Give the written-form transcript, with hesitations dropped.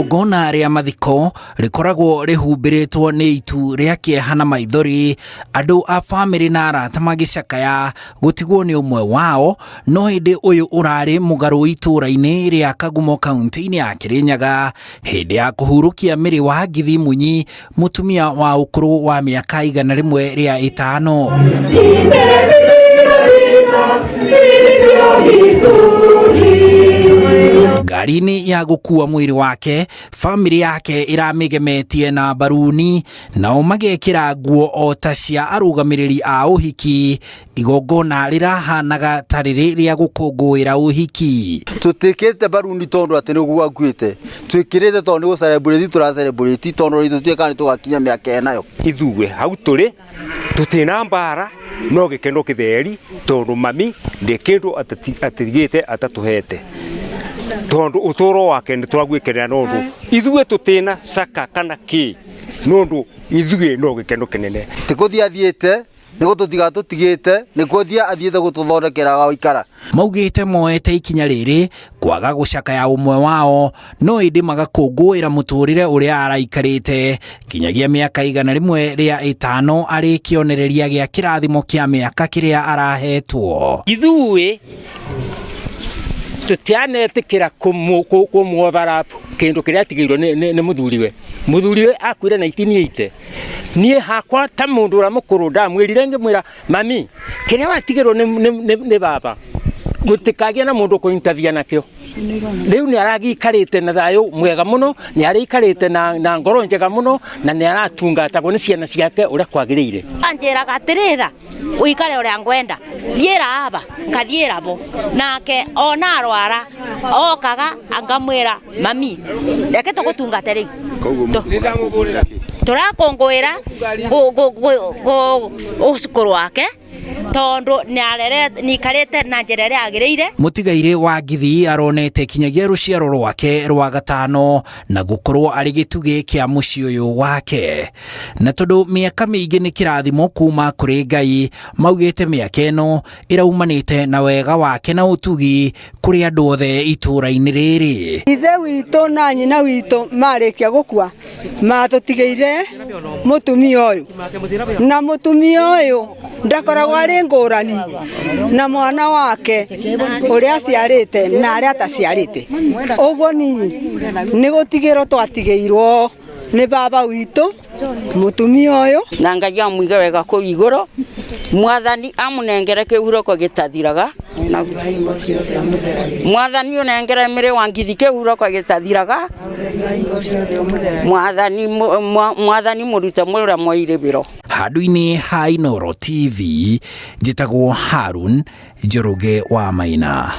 igongona ria mathiko rikoragwo rihumbiritwo ni itu ria kieha na maithori, andu a family na arata magicakaya gutigwo ni umwe wao, no hindi uyu urari mugaru itura-ini ria Kagumo kaunti-ini ya Kirinyaga hindi ya kuhurukia miri wa Githi Munyi, mutumia wa ukuru wa miaka 105. Ngarini ya gukua mwiri wake, family yake iramigemetie na baruni, nao magekira nguo o ta cia arugamiriri a uhiki. Igongona rirahanaga tariri ria gukungwira uhiki. Tutikite baruni tondu ati niguo akuite, twikirite tondu go celebrate, tura celebrate tondu ri tutikani tugakinya miaka nayo. Ithuwe hau turi tutina mbara no gikeno kitheri tondu mami ndi kindu atigite atatuhete tondu utoro wake ni twagwikerera nondu ithuwe tutina saka kana ki nondu ithuwe no gikeno kinene tikuthia thiete nigo tutiga tutigite nikuthia athiete gututhondekera ga ikara. Maugite moete ikinya riri kwaga gucakaya umwe wao, no indi magakungwira muturire uria araikarite kinyagia miaka 105 ari kionereria gia kirathimo kia miaka kiria arahetwo. Ithuwe tutianetikira kumwobara kindu kiria atigirwo ni muthuriwe akwire 1980. Nie hakwa ta mundu ura mukuru ndamwirire ngimwira mami kiria watigirwo ni baba gutikagia na mundu kuintavia nakio. Riu ni aragikarite na thayo mwega muno, ni arikarite na ngoro njega muno, na ni aratungatagwo ni ciana ciake uria kwagirire. Anjera gatirira uikare uria ngwenda thiera aba kathiera bo nake ona arwara okaga angamwira mami reke tugutungate riu turakongwira ucukuru wake tondu nikarite na njira iria agiriire. Mutigaire wa Githi aronete kinyagia ruciaro rwake rwa gatano na gukorwo ari gitugi kia mucii uyu wake, na tondu miaka mingi ni kirathimo kuma kuri Ngai, maugite miaka ino iraumanite na wega wake na utugi kuri andu othe itura-ini riri. Ithe witu na nyina witu marikia gukua matutigeire mutumia uyu, na mutumia uyu ndakoragwo ari ngurani na mwana wake uria aciarite na aria ataciarite. Uguo ni gutigirwo twatigeirwo ni baba witu mutumia uyu, na Ngai amwige wega ku iguru, mwathani amunengere kihuroko gitathiraga, mwathani unengere miri wa Githi kihuroko gitathiraga, mwathani murute mwira moire biro. Handu-ini ha Inooro TV, njitagwo Harun Njoroge wa Maina.